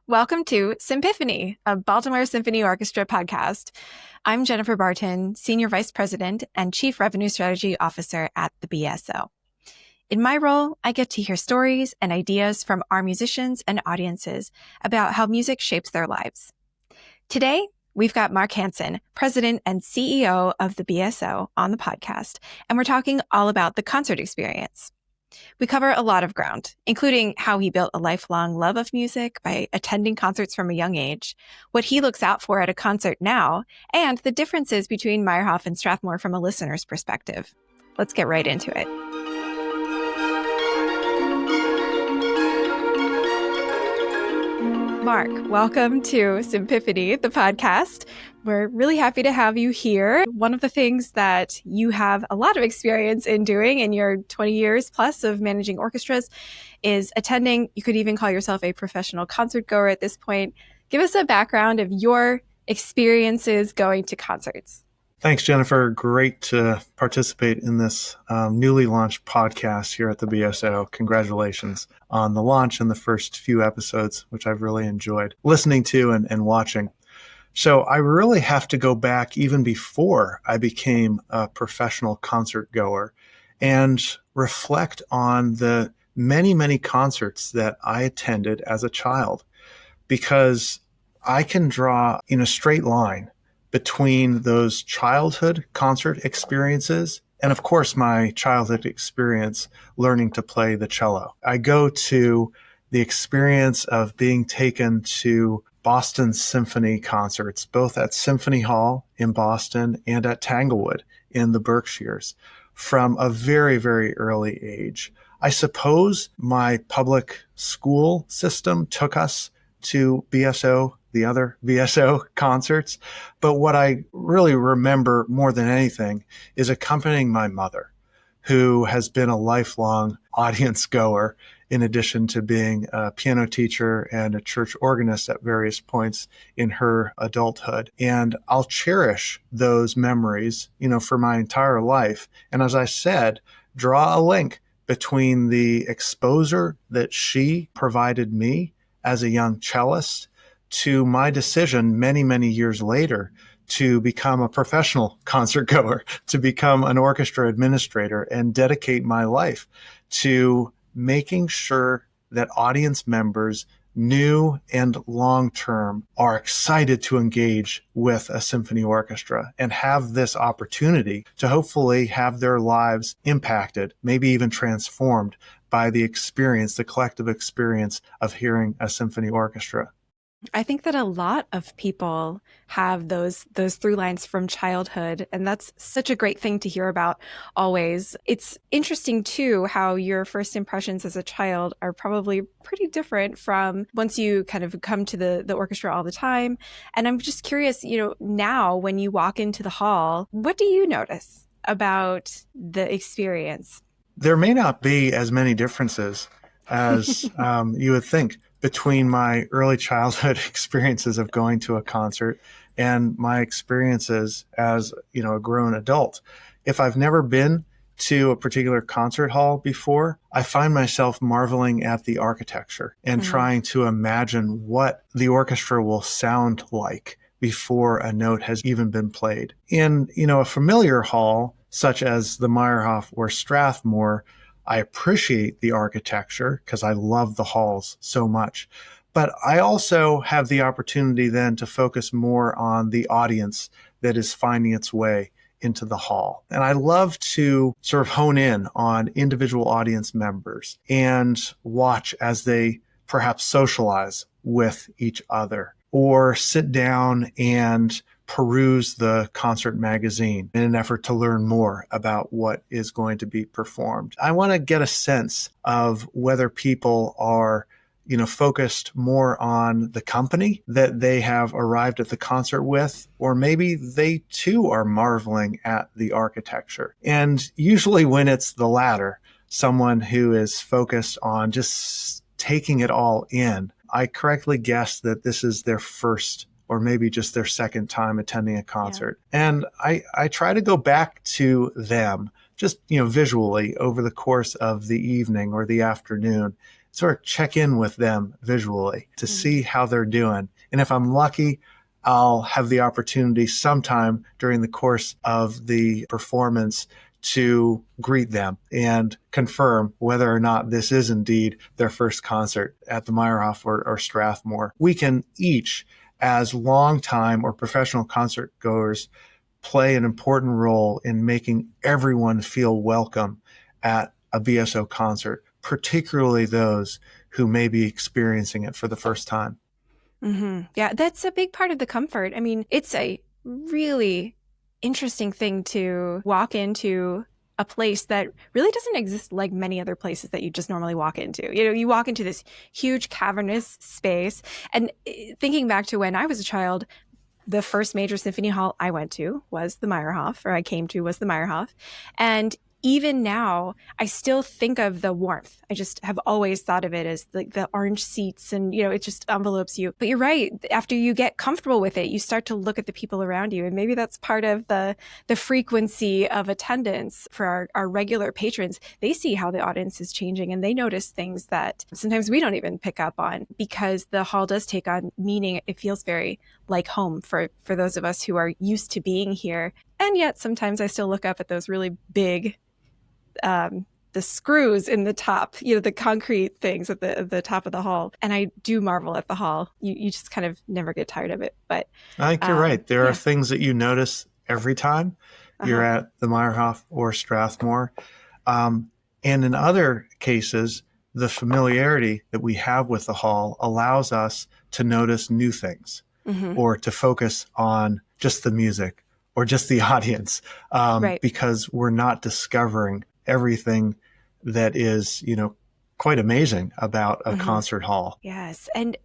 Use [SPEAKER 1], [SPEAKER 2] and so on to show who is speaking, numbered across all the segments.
[SPEAKER 1] Welcome to Sympiphany, a Baltimore Symphony Orchestra podcast. I'm Jennifer Barton, Senior Vice President and Chief Revenue Strategy Officer at the BSO. In my role, I get to hear stories and ideas from our musicians and audiences about how music shapes their lives. Today, we've got Mark Hanson, President and CEO of the BSO, on the podcast, and we're talking all about the concert experience. We cover a lot of ground, including how he built a lifelong love of music by attending concerts from a young age, what he looks out for at a concert now, and the differences between Meyerhoff and Strathmore from a listener's perspective. Let's get right into it. Mark, welcome to Sympiphany, the podcast. We're really happy to have you here. One of the things that you have a lot of experience in doing in your 20 years plus of managing orchestras is attending. You could even call yourself a professional concert-goer at this point. Give us a background of your experiences going to concerts.
[SPEAKER 2] Thanks, Jennifer. Great to participate in this newly launched podcast here at the BSO. Congratulations on the launch and the first few episodes, which I've really enjoyed listening to and watching. So I really have to go back even before I became a professional concert goer and reflect on the many, many concerts that I attended as a child, because I can draw in a straight line between those childhood concert experiences and, of course, my childhood experience learning to play the cello. I go to the experience of being taken to Boston Symphony concerts, both at Symphony Hall in Boston and at Tanglewood in the Berkshires, from a very, very early age. I suppose my public school system took us to BSO, the other BSO concerts. But what I really remember more than anything is accompanying my mother, who has been a lifelong audience goer, in addition to being a piano teacher and a church organist at various points in her adulthood. And I'll cherish those memories, for my entire life. And as I said, draw a link between the exposure that she provided me as a young cellist to my decision many, many years later to become a professional concert goer, to become an orchestra administrator and dedicate my life to making sure that audience members, new and long-term, are excited to engage with a symphony orchestra and have this opportunity to hopefully have their lives impacted, maybe even transformed by the experience, the collective experience of hearing a symphony orchestra.
[SPEAKER 1] I think that a lot of people have those through lines from childhood, and that's such a great thing to hear about always. It's interesting, too, how your first impressions as a child are probably pretty different from once you kind of come to the orchestra all the time. And I'm just curious, now when you walk into the hall, what do you notice about the experience?
[SPEAKER 2] There may not be as many differences as you would think between my early childhood experiences of going to a concert and my experiences as, a grown adult. If I've never been to a particular concert hall before, I find myself marveling at the architecture and trying to imagine what the orchestra will sound like before a note has even been played. In, a familiar hall, such as the Meyerhoff or Strathmore, I appreciate the architecture because I love the halls so much. But I also have the opportunity then to focus more on the audience that is finding its way into the hall. And I love to sort of hone in on individual audience members and watch as they perhaps socialize with each other or sit down and peruse the concert magazine in an effort to learn more about what is going to be performed. I want to get a sense of whether people are, focused more on the company that they have arrived at the concert with, or maybe they too are marveling at the architecture. And usually when it's the latter, someone who is focused on just taking it all in, I correctly guess that this is their first or maybe just their second time attending a concert. Yeah. And I try to go back to them just, visually over the course of the evening or the afternoon sort of check in with them visually to see how they're doing. And if I'm lucky, I'll have the opportunity sometime during the course of the performance to greet them and confirm whether or not this is indeed their first concert at the Meyerhoff or Strathmore. We can each, as longtime or professional concert goers, play an important role in making everyone feel welcome at a BSO concert, particularly those who may be experiencing it for the first time.
[SPEAKER 1] Mm-hmm. Yeah, that's a big part of the comfort. I mean, it's a really interesting thing to walk into a place that really doesn't exist like many other places that you just normally walk into. You know, you walk into this huge cavernous space. And thinking back to when I was a child, the first major symphony hall I went to was the Meyerhoff, or I came to was the Meyerhoff. And even now, I still think of the warmth. I just have always thought of it as like the orange seats and, you know, it just envelopes you. But you're right. After you get comfortable with it, you start to look at the people around you. And maybe that's part of the frequency of attendance for our regular patrons. They see how the audience is changing and they notice things that sometimes we don't even pick up on because the hall does take on meaning. It feels very like home for those of us who are used to being here. And yet sometimes I still look up at those really big the screws in the top, you know, the concrete things at the top of the hall. And I do marvel at the hall. You just kind of never get tired of it. But
[SPEAKER 2] I think you're right. There are things that you notice every time you're at the Meyerhoff or Strathmore. And in other cases, the familiarity that we have with the hall allows us to notice new things or to focus on just the music or just the audience because we're not discovering everything that is, you know, quite amazing about a concert hall.
[SPEAKER 1] Yes. And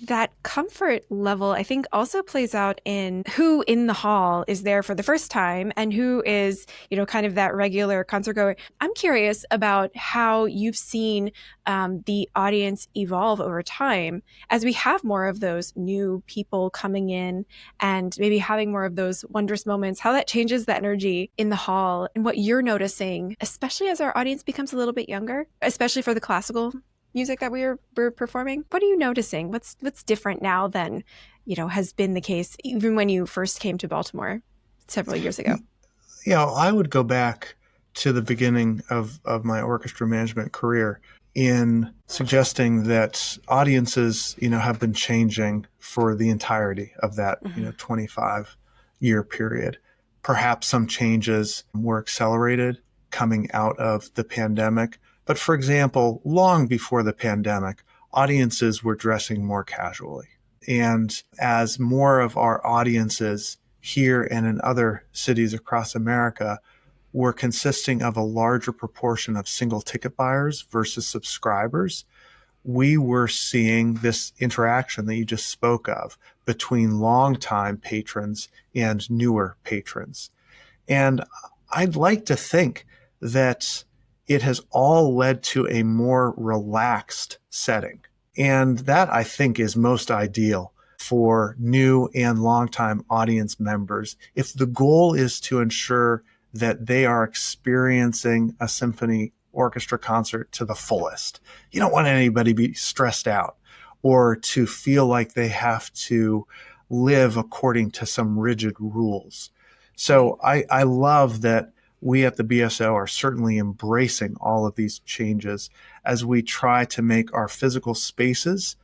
[SPEAKER 1] that comfort level, I think, also plays out in who in the hall is there for the first time and who is, you know, kind of that regular concert goer. I'm curious about how you've seen the audience evolve over time as we have more of those new people coming in and maybe having more of those wondrous moments, how that changes the energy in the hall and what you're noticing, especially as our audience becomes a little bit younger, especially for the classical music that we're performing. What are you noticing? What's different now than, you know, has been the case even when you first came to Baltimore several years ago?
[SPEAKER 2] You know, I would go back to the beginning of my orchestra management career in suggesting that audiences, you know, have been changing for the entirety of that, you know, 25-year period. Perhaps some changes were accelerated coming out of the pandemic. But for example, long before the pandemic, audiences were dressing more casually. And as more of our audiences here and in other cities across America were consisting of a larger proportion of single ticket buyers versus subscribers, we were seeing this interaction that you just spoke of between longtime patrons and newer patrons. And I'd like to think that it has all led to a more relaxed setting. And that, I think, is most ideal for new and longtime audience members. If the goal is to ensure that they are experiencing a symphony orchestra concert to the fullest, you don't want anybody to be stressed out or to feel like they have to live according to some rigid rules. So I love that we at the BSO are certainly embracing all of these changes as we try to make our physical spaces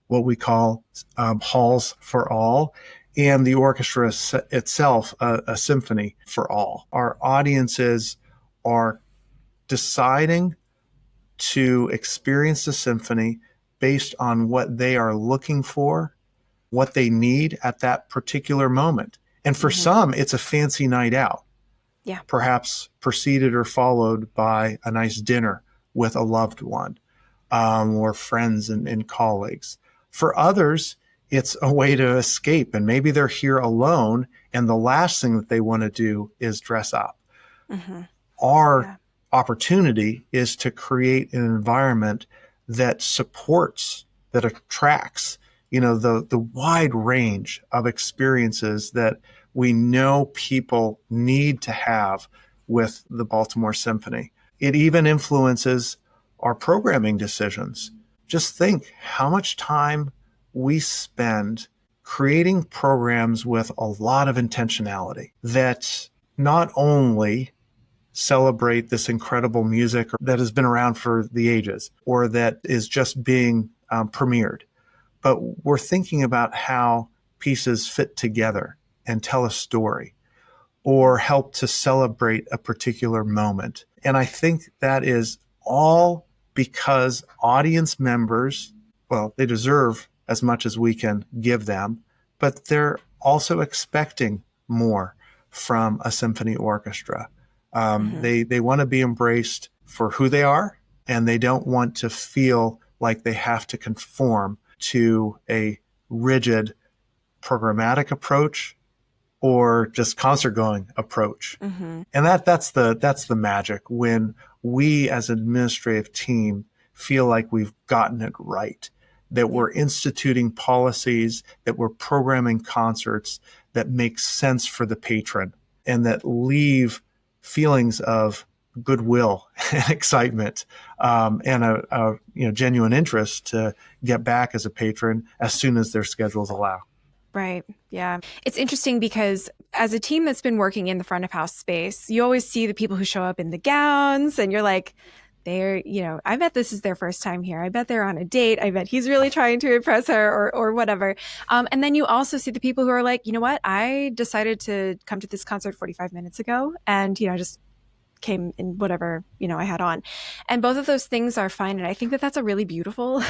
[SPEAKER 2] what we call halls for all, and the orchestra itself a symphony for all. Our audiences are deciding to experience the symphony based on what they are looking for, what they need at that particular moment. And for some, it's a fancy night out. Yeah. Perhaps preceded or followed by a nice dinner with a loved one or friends and colleagues. For others, it's a way to escape, and maybe they're here alone, and the last thing that they want to do is dress up. Our opportunity is to create an environment that supports, that attracts, you know, the wide range of experiences that we know people need to have with the Baltimore Symphony. It even influences our programming decisions. just think how much time we spend creating programs with a lot of intentionality that not only celebrate this incredible music that has been around for the ages or that is just being premiered, but we're thinking about how pieces fit together and tell a story or help to celebrate a particular moment. And I think that is all because audience members, well, they deserve as much as we can give them, but they're also expecting more from a symphony orchestra. They want to be embraced for who they are, and they don't want to feel like they have to conform to a rigid programmatic approach or just concert-going approach. And that's the magic when we as an administrative team feel like we've gotten it right, that we're instituting policies, that we're programming concerts that make sense for the patron and that leave feelings of goodwill and excitement and a genuine interest to get back as a patron as soon as their schedules allow.
[SPEAKER 1] Right. Yeah. It's interesting because as a team that's been working in the front of house space, you always see the people who show up in the gowns and you're like, I bet this is their first time here. I bet they're on a date. I bet he's really trying to impress her or whatever. And then you also see the people who are like, you know what? I decided to come to this concert 45 minutes ago and, just came in whatever, I had on. And both of those things are fine. And I think that that's a really beautiful,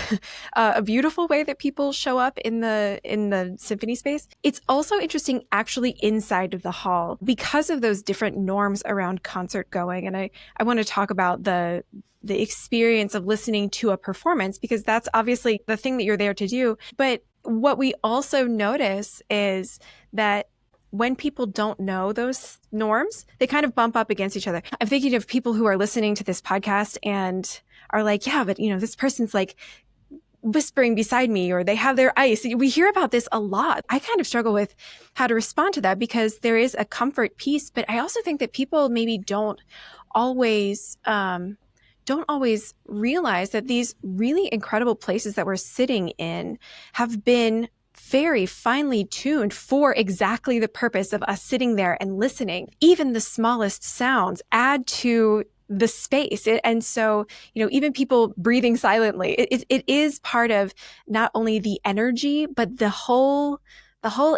[SPEAKER 1] a beautiful way that people show up in the symphony space. It's also interesting actually inside of the hall because of those different norms around concert going. And I want to talk about the experience of listening to a performance because that's obviously the thing that you're there to do. But what we also notice is that when people don't know those norms, they kind of bump up against each other. I'm thinking of people who are listening to this podcast and are like, yeah, but this person's like whispering beside me or they have their ice. We hear about this a lot. I kind of struggle with how to respond to that because there is a comfort piece, but I also think that people maybe don't always realize that these really incredible places that we're sitting in have been very finely tuned for exactly the purpose of us sitting there and listening. Even the smallest sounds add to the space. And so, even people breathing silently, it is part of not only the energy, but the whole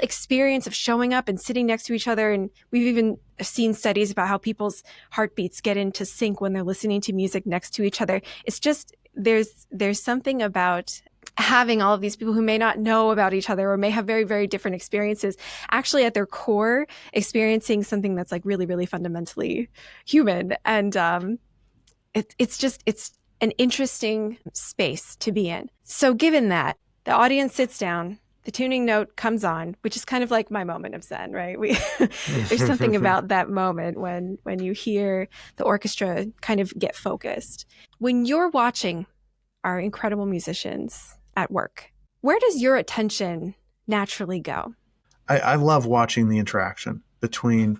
[SPEAKER 1] experience of showing up and sitting next to each other. And we've even seen studies about how people's heartbeats get into sync when they're listening to music next to each other. It's just, there's something about having all of these people who may not know about each other or may have very, very different experiences, actually at their core experiencing something that's like really, really fundamentally human. And it's an interesting space to be in. So given that, the audience sits down, the tuning note comes on, which is kind of like my moment of Zen, right? There's something about that moment when you hear the orchestra kind of get focused. When you're watching our incredible musicians at work, where does your attention naturally go?
[SPEAKER 2] I love watching the interaction between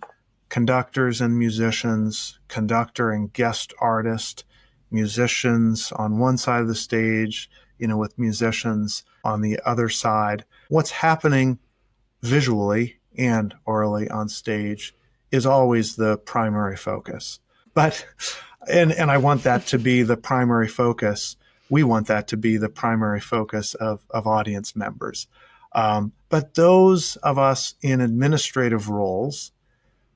[SPEAKER 2] conductors and musicians, conductor and guest artist, musicians on one side of the stage, with musicians on the other side. What's happening visually and orally on stage is always the primary focus. But, and I want that to be the primary focus. We want that to be the primary focus of audience members. But those of us in administrative roles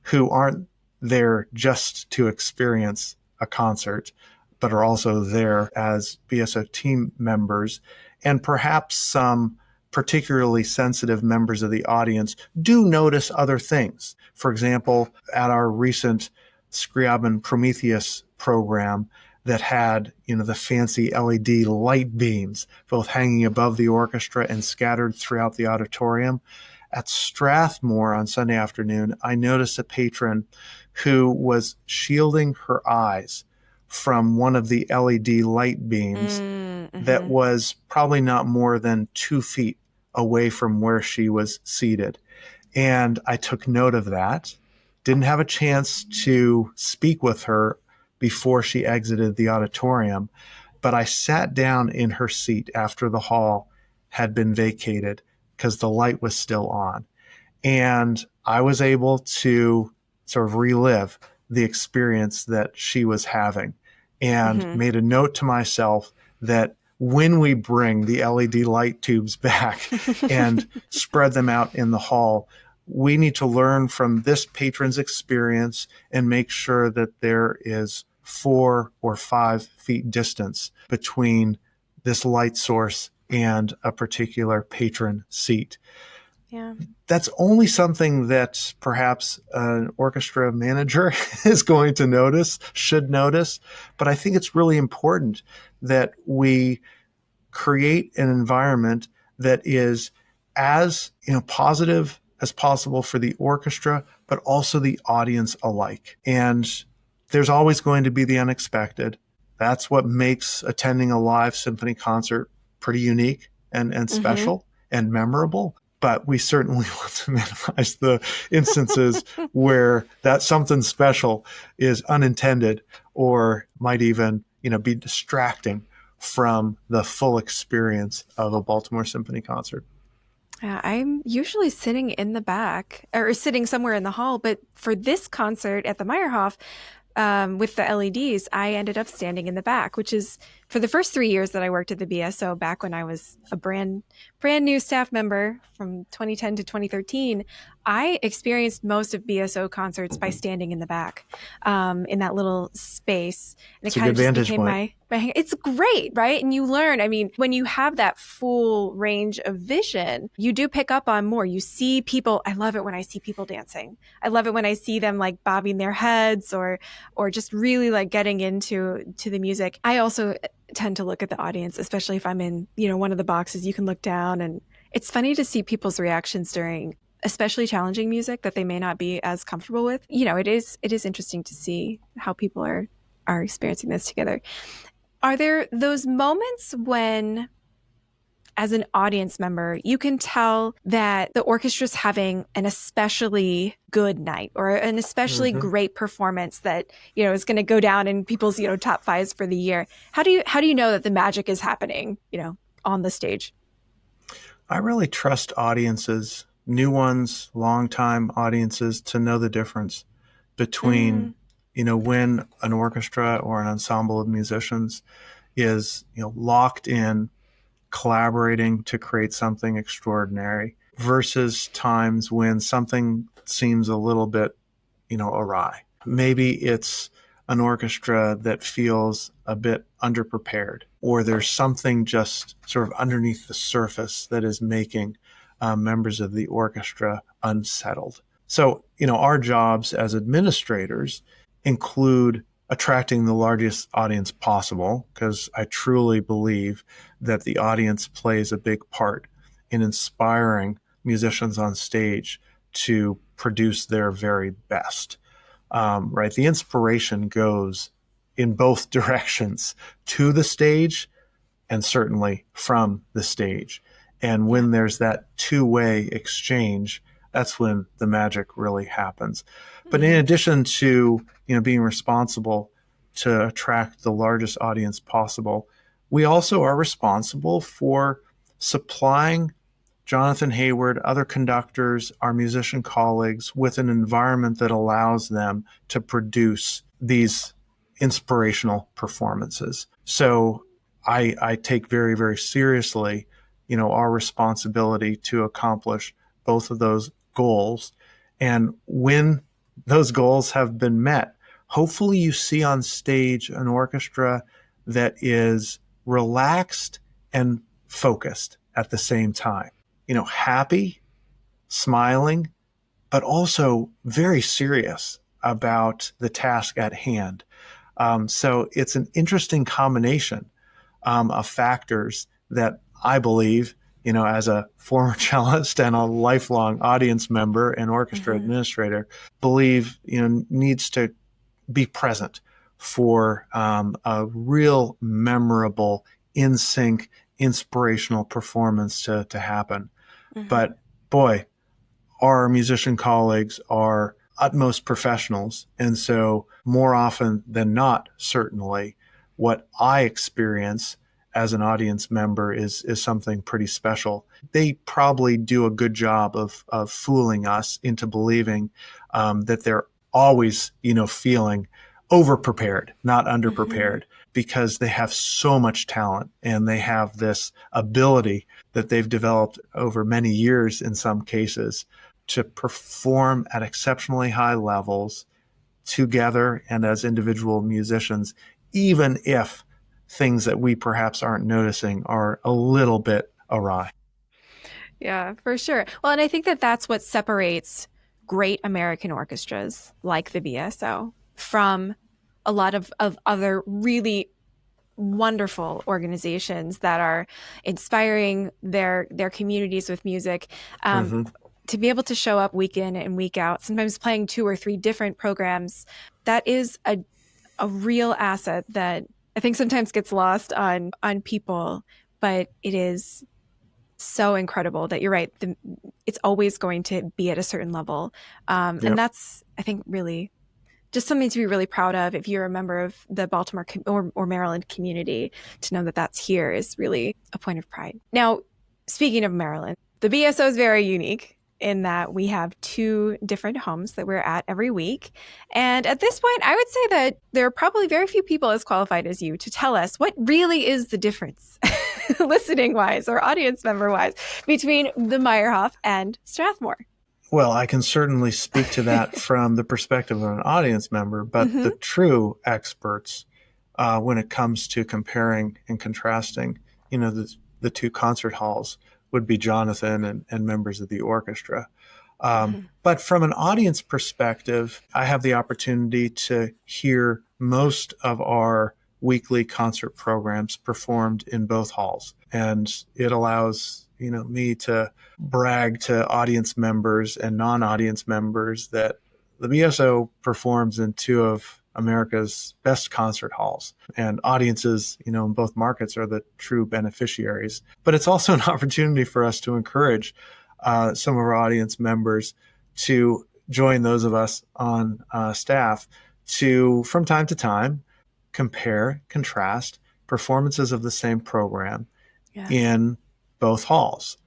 [SPEAKER 2] who aren't there just to experience a concert, but are also there as BSO team members, and perhaps some particularly sensitive members of the audience do notice other things. For example, at our recent Scriabin Prometheus program that had, the fancy LED light beams, both hanging above the orchestra and scattered throughout the auditorium. At Strathmore on Sunday afternoon, I noticed a patron who was shielding her eyes from one of the LED light beams that was probably not more than 2 feet away from where she was seated. And I took note of that, didn't have a chance to speak with her before she exited the auditorium. But I sat down in her seat after the hall had been vacated because the light was still on. And I was able to sort of relive the experience that she was having, and made a note to myself that when we bring the LED light tubes back and spread them out in the hall, we need to learn from this patron's experience and make sure that there is 4 or 5 feet distance between this light source and a particular patron seat.
[SPEAKER 1] Yeah.
[SPEAKER 2] That's only something that perhaps an orchestra manager is going to notice, should notice. But I think it's really important that we create an environment that is as positive as possible for the orchestra, but also the audience alike. And there's always going to be the unexpected. That's what makes attending a live symphony concert pretty unique and special and memorable. But we certainly want to minimize the instances where that something special is unintended or might even, be distracting from the full experience of a Baltimore Symphony concert.
[SPEAKER 1] I'm usually sitting in the back or sitting somewhere in the hall, but for this concert at the Meyerhoff, with the LEDs, I ended up standing in the back, which is for the first 3 years that I worked at the BSO, back when I was a brand new staff member from 2010 to 2013. I experienced most of BSO concerts by standing in the back, in that little space. And
[SPEAKER 2] it's a good vantage point.
[SPEAKER 1] It's great, right? And you learn, when you have that full range of vision, you do pick up on more. You see people. I love it when I see people dancing. I love it when I see them like bobbing their heads or just really like getting into the music. I also tend to look at the audience, especially if I'm in, one of the boxes. You can look down, and it's funny to see people's reactions during especially challenging music that they may not be as comfortable with. It is interesting to see how people are experiencing this together. Are there those moments when, as an audience member, you can tell that the orchestra's having an especially good night or an especially great performance that, is going to go down in people's, top 5s for the year? How do you know that the magic is happening, on the stage?
[SPEAKER 2] I really trust audiences, new ones, longtime audiences, to know the difference between when an orchestra or an ensemble of musicians is, locked in, collaborating to create something extraordinary, versus times when something seems a little bit, awry. Maybe it's an orchestra that feels a bit underprepared, or there's something just sort of underneath the surface that is making members of the orchestra unsettled. So, our jobs as administrators include attracting the largest audience possible, because I truly believe that the audience plays a big part in inspiring musicians on stage to produce their very best. Right? The inspiration goes in both directions, to the stage and certainly from the stage. And when there's that two-way exchange, that's when the magic really happens. But in addition to, being responsible to attract the largest audience possible, we also are responsible for supplying Jonathan Hayward, other conductors, our musician colleagues with an environment that allows them to produce these inspirational performances. So I take very, very seriously, our responsibility to accomplish both of those goals. And when those goals have been met, hopefully you see on stage an orchestra that is relaxed and focused at the same time. Happy, smiling, but also very serious about the task at hand. So it's an interesting combination of factors that I believe, as a former cellist and a lifelong audience member and orchestra administrator, believe, needs to be present for a real memorable, in sync, inspirational performance to happen. But boy, our musician colleagues are utmost professionals. And so more often than not, certainly, what I experience as an audience member is something pretty special. They probably do a good job of fooling us into believing that they're always, feeling over-prepared, not under-prepared, because they have so much talent and they have this ability that they've developed over many years in some cases to perform at exceptionally high levels together and as individual musicians, even if things that we perhaps aren't noticing are a little bit awry.
[SPEAKER 1] Yeah, for sure. Well, and I think that that's what separates great American orchestras like the BSO from a lot of other really wonderful organizations that are inspiring their communities with music. To be able to show up week in and week out, sometimes playing 2 or 3 different programs, that is a real asset that I think sometimes gets lost on people, but it is so incredible that you're right. It's always going to be at a certain level. And that's, I think, really just something to be really proud of. If you're a member of the Baltimore or Maryland community, to know that that's here is really a point of pride. Now, speaking of Maryland, the BSO is very unique in that we have 2 different homes that we're at every week. And at this point, I would say that there are probably very few people as qualified as you to tell us what really is the difference, listening-wise or audience member-wise, between the Meyerhoff and Strathmore.
[SPEAKER 2] Well, I can certainly speak to that from the perspective of an audience member, but the true experts, when it comes to comparing and contrasting, the 2 concert halls, would be Jonathan and members of the orchestra. But from an audience perspective, I have the opportunity to hear most of our weekly concert programs performed in both halls. And it allows, me to brag to audience members and non-audience members that the BSO performs in 2 of America's best concert halls, and audiences, in both markets are the true beneficiaries. But it's also an opportunity for us to encourage some of our audience members to join those of us on staff to, from time to time, compare, contrast performances of the same program in both halls.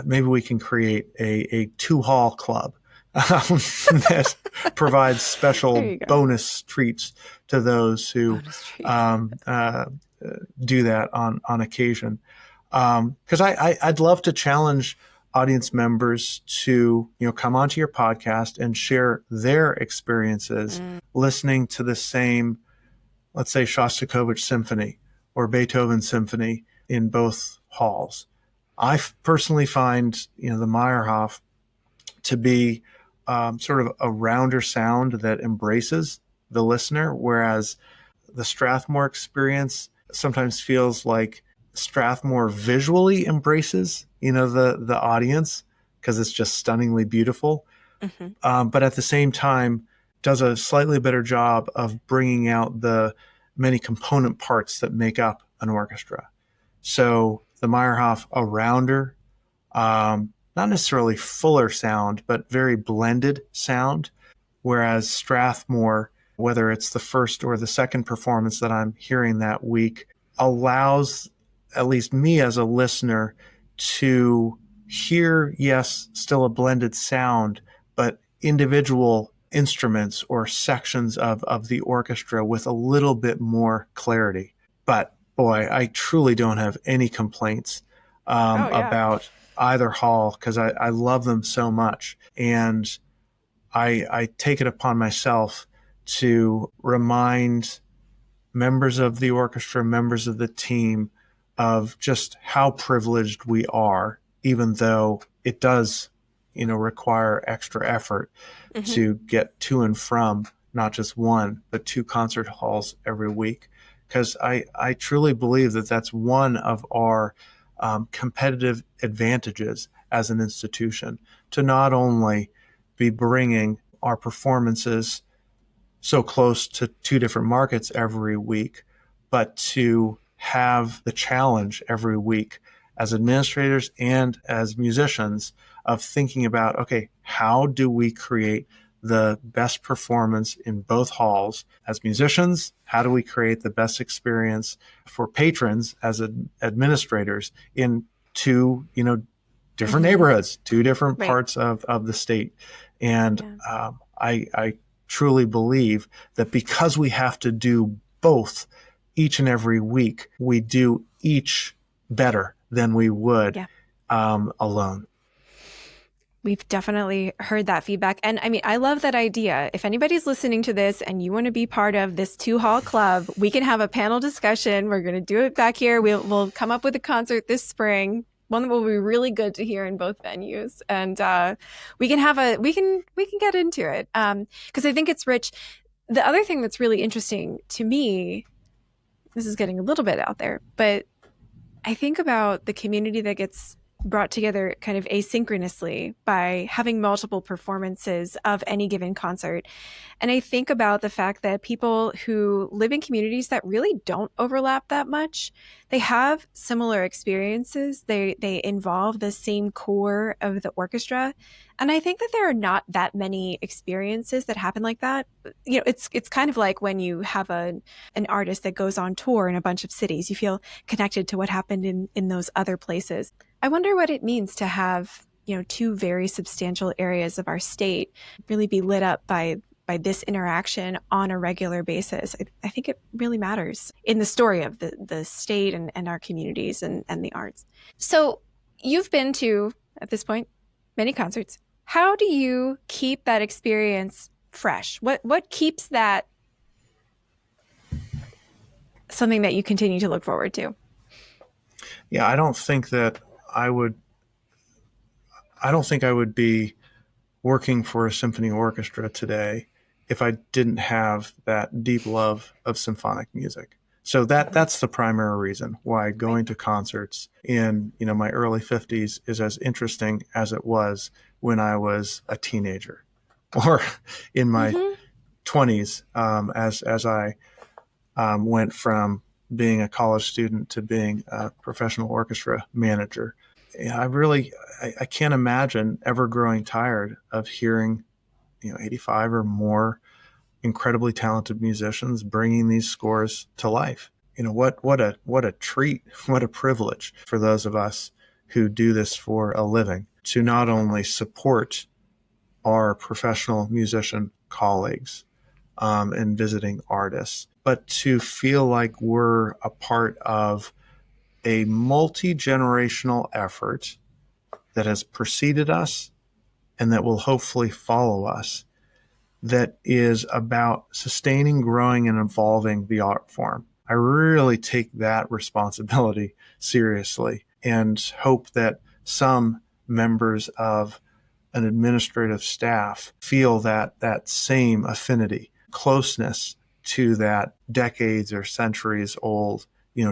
[SPEAKER 2] Maybe we can create a 2-hall club that provides special bonus treats to those who do that on occasion. Because I'd love to challenge audience members to come onto your podcast and share their experiences listening to the same, let's say, Shostakovich Symphony or Beethoven Symphony in both halls. I personally find the Meyerhoff to be sort of a rounder sound that embraces the listener, whereas the Strathmore experience sometimes feels like Strathmore visually embraces, the audience because it's just stunningly beautiful. But at the same time, does a slightly better job of bringing out the many component parts that make up an orchestra. So the Meyerhoff, a rounder, not necessarily fuller sound, but very blended sound. Whereas Strathmore, whether it's the first or the second performance that I'm hearing that week, allows at least me as a listener to hear, yes, still a blended sound, but individual instruments or sections of the orchestra with a little bit more clarity. But boy, I truly don't have any complaints about either hall because I love them so much. And I take it upon myself to remind members of the orchestra, members of the team, of just how privileged we are, even though it does, require extra effort to get to and from not just 1, but 2 concert halls every week. Because I truly believe that that's one of our competitive advantages as an institution, to not only be bringing our performances so close to 2 different markets every week, but to have the challenge every week as administrators and as musicians of thinking about, okay, how do we create the best performance in both halls? As musicians, how do we create the best experience for patrons as administrators in two, different neighborhoods, two different parts of the state? And I truly believe that because we have to do both each and every week, we do each better than we would alone.
[SPEAKER 1] We've definitely heard that feedback. And I mean, I love that idea. If anybody's listening to this and you want to be part of this 2-hall club, we can have a panel discussion. We're going to do it back here. We'll come up with a concert this spring, one that will be really good to hear in both venues. And we can get into it because I think it's rich. The other thing that's really interesting to me, this is getting a little bit out there, but I think about the community that gets brought together kind of asynchronously by having multiple performances of any given concert. And I think about the fact that people who live in communities that really don't overlap that much, they have similar experiences. They involve the same core of the orchestra. And I think that there are not that many experiences that happen like that. It's kind of like when you have an artist that goes on tour in a bunch of cities, you feel connected to what happened in those other places. I wonder what it means to have, two very substantial areas of our state really be lit up by this interaction on a regular basis. I think it really matters in the story of the state and our communities and the arts. So you've been to, at this point, many concerts. How do you keep that experience fresh? What keeps that something that you continue to look forward to?
[SPEAKER 2] Yeah, I don't think I would be working for a symphony orchestra today if I didn't have that deep love of symphonic music. So that's the primary reason why going to concerts in, my early 50s is as interesting as it was when I was a teenager or in my 20s, as I went from being a college student to being a professional orchestra manager. I can't imagine ever growing tired of hearing, 85 or more incredibly talented musicians bringing these scores to life. What a treat, what a privilege for those of us who do this for a living to not only support our professional musician colleagues and visiting artists, but to feel like we're a part of a multi-generational effort that has preceded us and that will hopefully follow us, that is about sustaining, growing, and evolving the art form. I really take that responsibility seriously and hope that some members of an administrative staff feel that same affinity, closeness to that decades or centuries old,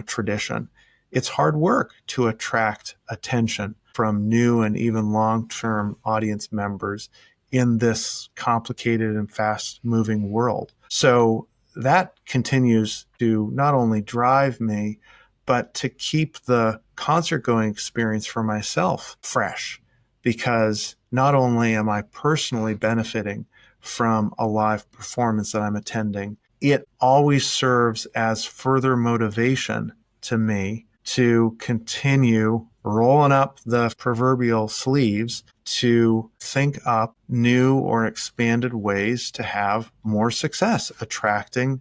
[SPEAKER 2] tradition. It's hard work to attract attention from new and even long-term audience members in this complicated and fast-moving world. So that continues to not only drive me, but to keep the concert-going experience for myself fresh, because not only am I personally benefiting from a live performance that I'm attending, it always serves as further motivation to me to continue rolling up the proverbial sleeves to think up new or expanded ways to have more success, attracting,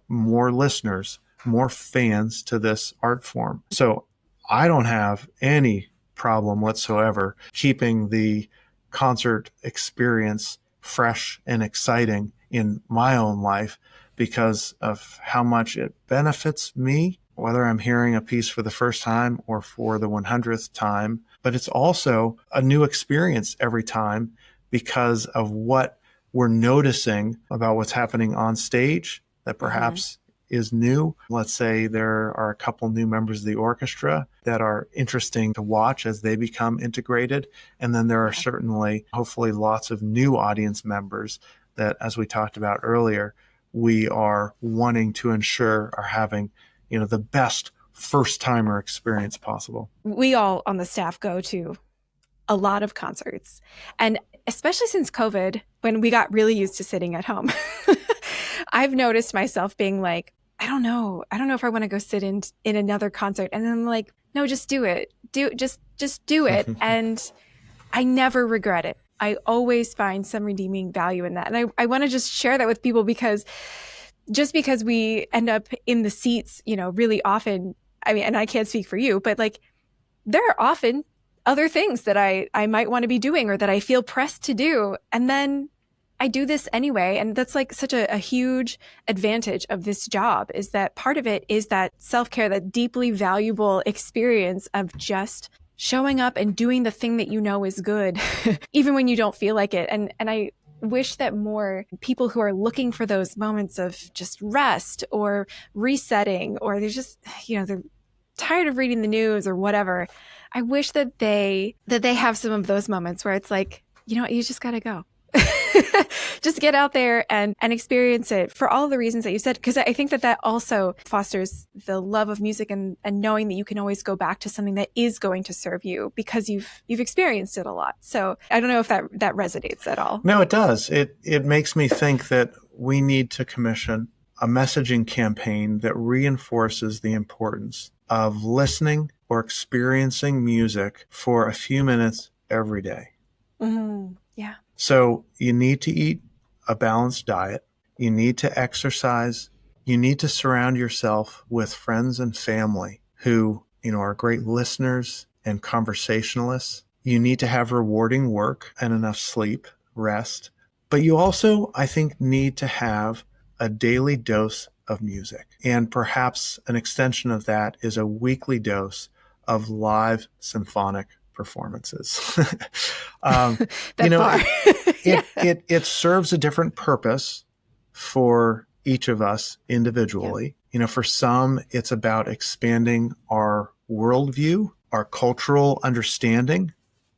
[SPEAKER 2] more listeners, more fans to this art form. So I don't have any problem whatsoever keeping the concert experience fresh and exciting in my own life because of how much it benefits me, whether I'm hearing a piece for the first time or for the 100th time. But it's also a new experience every time because of what we're noticing about what's happening on stage that perhaps is new. Let's say there are a couple new members of the orchestra that are interesting to watch as they become integrated. And then there are certainly, hopefully, lots of new audience members that, as we talked about earlier, we are wanting to ensure are having, the best first-timer experience possible.
[SPEAKER 1] We all on the staff go to a lot of concerts. And especially since COVID, when we got really used to sitting at home, I've noticed myself being like, I don't know if I want to go sit in another concert. And then I'm like, no, just do it. Just do it. And I never regret it. I always find some redeeming value in that. And I want to just share that with people, because just because we end up in the seats, really often, I mean, and I can't speak for you, but like there are often other things that I might want to be doing or that I feel pressed to do. And then I do this anyway. And that's like such a huge advantage of this job, is that part of it is that self-care, that deeply valuable experience of just showing up and doing the thing that you know is good, even when you don't feel like it. And I wish that more people who are looking for those moments of just rest or resetting, or they're just, they're tired of reading the news or whatever, I wish that they have some of those moments where it's like, you just got to go. Just get out there and experience it for all the reasons that you said, because I think that also fosters the love of music and knowing that you can always go back to something that is going to serve you because you've experienced it a lot. So I don't know if that resonates at all.
[SPEAKER 2] No, it does. It makes me think that we need to commission a messaging campaign that reinforces the importance of listening or experiencing music for a few minutes every day.
[SPEAKER 1] Mm-hmm. Yeah.
[SPEAKER 2] So you need to eat a balanced diet. You need to exercise. You need to surround yourself with friends and family who, are great listeners and conversationalists. You need to have rewarding work and enough sleep, rest. But you also, I think, need to have a daily dose of music. And perhaps an extension of that is a weekly dose of live symphonic performances. It serves a different purpose for each of us individually. Yeah. For some, it's about expanding our worldview, our cultural understanding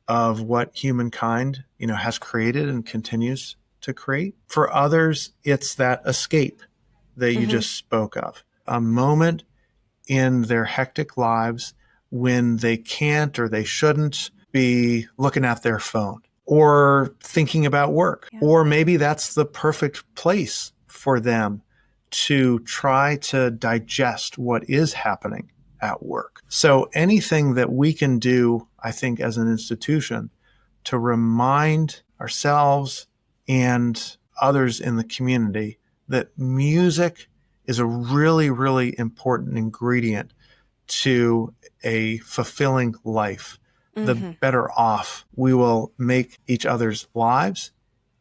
[SPEAKER 2] of what humankind, has created and continues to create. For others, it's that escape that you just spoke of, a moment in their hectic lives when they can't or they shouldn't be looking at their phone or thinking about work. Yeah. Or maybe that's the perfect place for them to try to digest what is happening at work. So anything that we can do, I think, as an institution to remind ourselves and others in the community that music is a really, really important ingredient to a fulfilling life, the better off we will make each other's lives.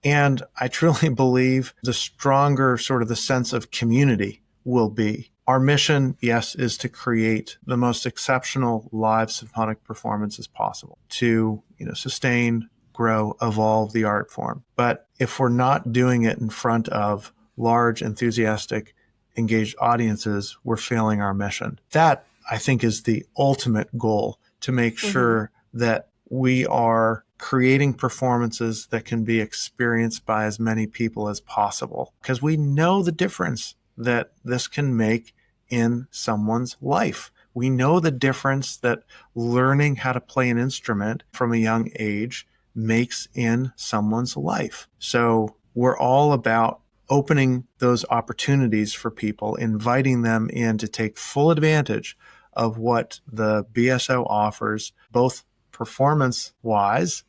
[SPEAKER 2] And I truly believe the stronger sort of the sense of community will be. Our mission, yes, is to create the most exceptional live symphonic performances possible, to, sustain, grow, evolve the art form. But if we're not doing it in front of large, enthusiastic, engaged audiences, we're failing our mission. That, I think, is the ultimate goal, to make sure that we are creating performances that can be experienced by as many people as possible, because we know the difference that this can make in someone's life. We know the difference that learning how to play an instrument from a young age makes in someone's life. So we're all about opening those opportunities for people, inviting them in to take full advantage of what the BSO offers, both performance-wise.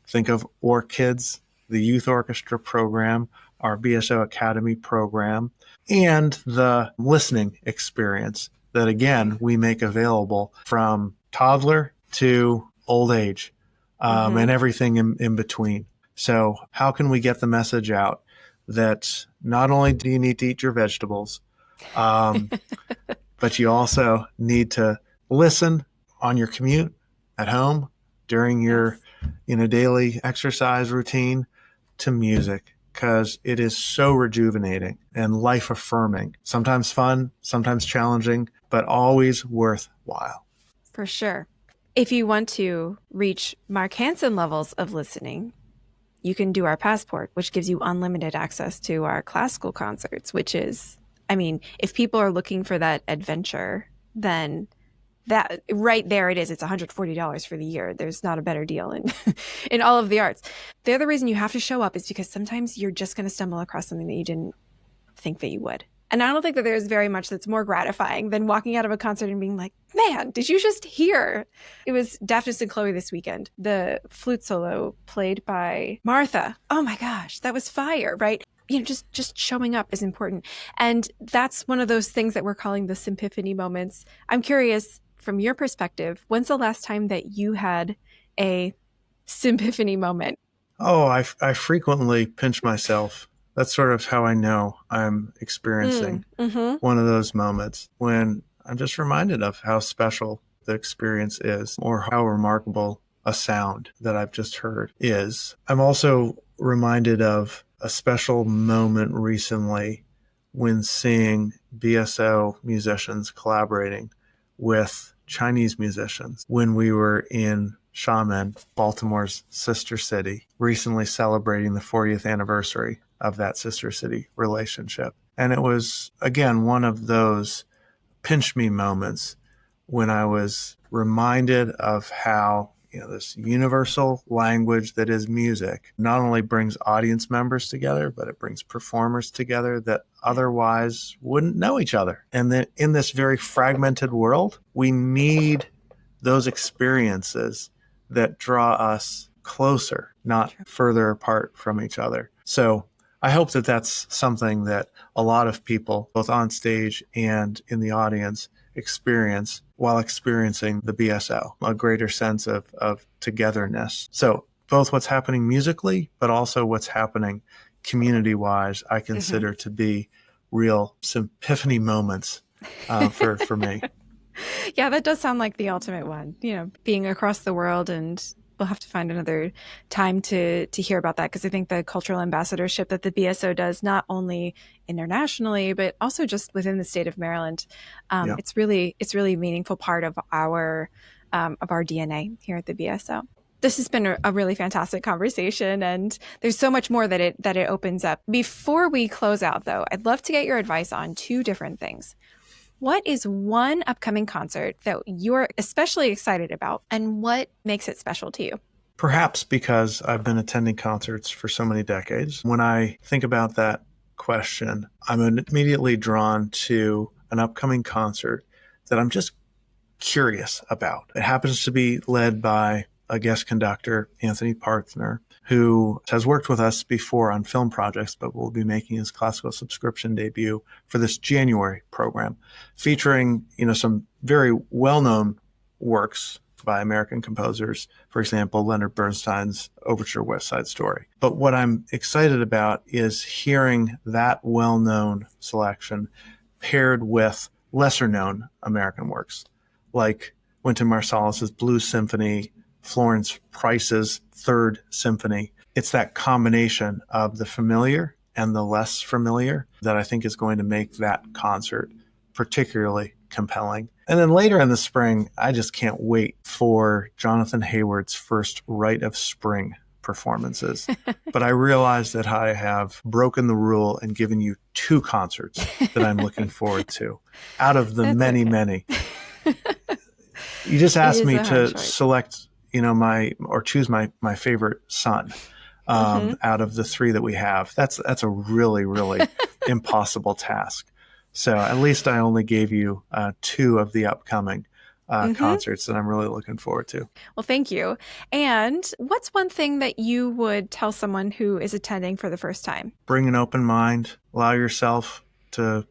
[SPEAKER 2] Think of OrKids, the youth orchestra program, our BSO Academy program, and the listening experience that, again, we make available from toddler to old age, and everything in between. So how can we get the message out that not only do you need to eat your vegetables, but you also need to listen on your commute, at home, during your daily exercise routine, to music, because it is so rejuvenating and life affirming, sometimes fun, sometimes challenging, but always worthwhile.
[SPEAKER 1] For sure. If you want to reach Mark Hanson levels of listening, you can do our Passport, which gives you unlimited access to our classical concerts, which is, if people are looking for that adventure, then that right there it is. It's $140 for the year. There's not a better deal in in all of the arts. The other reason you have to show up is because sometimes you're just going to stumble across something that you didn't think that you would. And I don't think that there's very much that's more gratifying than walking out of a concert and being like, man, did you just hear? It was Daphnis and Chloe this weekend. The flute solo played by Martha. Oh my gosh, that was fire, right? You know, just showing up is important. And that's one of those things that we're calling the Sympiphany moments. I'm curious, from your perspective, when's the last time that you had a Sympiphany moment?
[SPEAKER 2] Oh, I frequently pinch myself. That's sort of how I know I'm experiencing one of those moments when I'm just reminded of how special the experience is or how remarkable a sound that I've just heard is. I'm also reminded of a special moment recently when seeing BSO musicians collaborating with Chinese musicians when we were in Xiamen, Baltimore's sister city, recently celebrating the 40th anniversary of that sister city relationship. And it was, again, one of those pinch me moments when I was reminded of how, you know, this universal language that is music not only brings audience members together, but it brings performers together that otherwise wouldn't know each other. And that in this very fragmented world, we need those experiences that draw us closer, not further apart from each other. So I hope that that's something that a lot of people, both on stage and in the audience, experience while experiencing the BSO, a greater sense of togetherness. So both what's happening musically, but also what's happening community-wise, I consider to be real Sympiphany moments for me.
[SPEAKER 1] Yeah, that does sound like the ultimate one, you know, being across the world, and we'll have to find another time to hear about that, because I think the cultural ambassadorship that the BSO does, not only internationally, but also just within the state of Maryland, it's really a meaningful part of our DNA here at the BSO. This has been a really fantastic conversation, and there's so much more that it opens up. Before we close out, though, I'd love to get your advice on two different things. What is one upcoming concert that you're especially excited about, and what makes it special to you?
[SPEAKER 2] Perhaps because I've been attending concerts for so many decades. When I think about that question, I'm immediately drawn to an upcoming concert that I'm just curious about. It happens to be led by a guest conductor, Anthony Partner, who has worked with us before on film projects, but will be making his classical subscription debut for this January program, featuring, you know, some very well-known works by American composers, for example, Leonard Bernstein's Overture West Side Story. But what I'm excited about is hearing that well-known selection paired with lesser-known American works, like Wynton Marsalis's Blues Symphony, Florence Price's Third Symphony. It's that combination of the familiar and the less familiar that I think is going to make that concert particularly compelling. And then later in the spring, I just can't wait for Jonathan Hayward's first Rite of Spring performances. But I realize that I have broken the rule and given you two concerts that I'm looking forward to out of the many. You just asked me to select, you know, choose my favorite son out of the three that we have. That's a really impossible task. So at least I only gave you two of the upcoming concerts that I'm really looking forward to.
[SPEAKER 1] Well, thank you. And what's one thing that you would tell someone who is attending for the first time?
[SPEAKER 2] Bring an open mind. Allow yourself to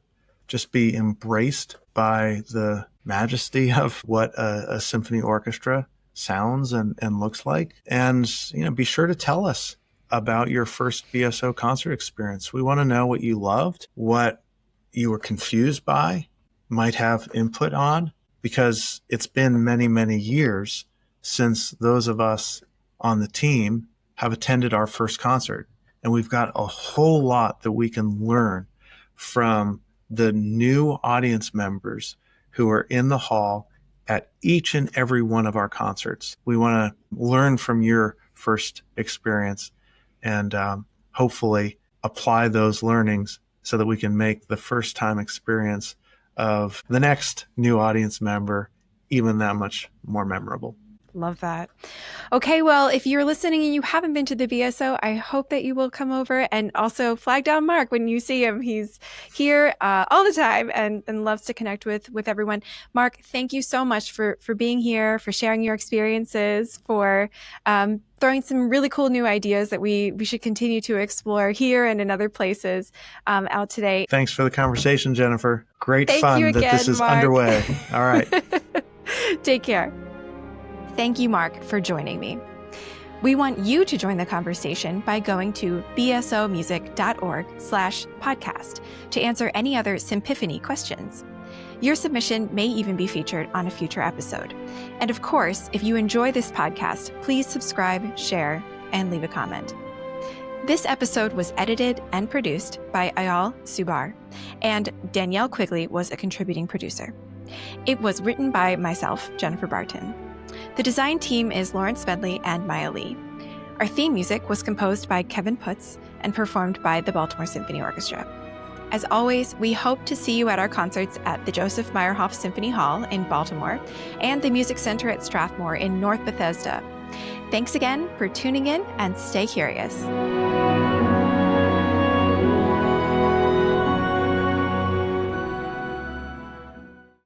[SPEAKER 2] just be embraced by the majesty of what a symphony orchestra sounds and looks like. And, you know, be sure to tell us about your first BSO concert experience. We want to know what you loved, what you were confused by, might have input on, because it's been many years since those of us on the team have attended our first concert. And we've got a whole lot that we can learn from the new audience members who are in the hall at each and every one of our concerts. We want to learn from your first experience and hopefully apply those learnings so that we can make the first time experience of the next new audience member even that much more memorable.
[SPEAKER 1] Love that. Okay, well, if you're listening and you haven't been to the BSO, I hope that you will come over and also flag down Mark when you see him. He's here all the time and loves to connect with everyone. Mark, thank you so much for being here, for sharing your experiences, for throwing some really cool new ideas that we should continue to explore here and in other places out today.
[SPEAKER 2] Thanks for the conversation, Jennifer. Great
[SPEAKER 1] Thank
[SPEAKER 2] fun
[SPEAKER 1] you again,
[SPEAKER 2] that this is
[SPEAKER 1] Mark.
[SPEAKER 2] underway. All right.
[SPEAKER 1] Take care. Thank you, Mark, for joining me. We want you to join the conversation by going to bsomusic.org/podcast to answer any other Sympiphany questions. Your submission may even be featured on a future episode. And of course, if you enjoy this podcast, please subscribe, share, and leave a comment. This episode was edited and produced by Ayal Subar, and Danielle Quigley was a contributing producer. It was written by myself, Jennifer Barton. The design team is Lawrence Medley and Maya Lee. Our theme music was composed by Kevin Putz and performed by the Baltimore Symphony Orchestra. As always, we hope to see you at our concerts at the Joseph Meyerhoff Symphony Hall in Baltimore and the Music Center at Strathmore in North Bethesda. Thanks again for tuning in, and stay curious.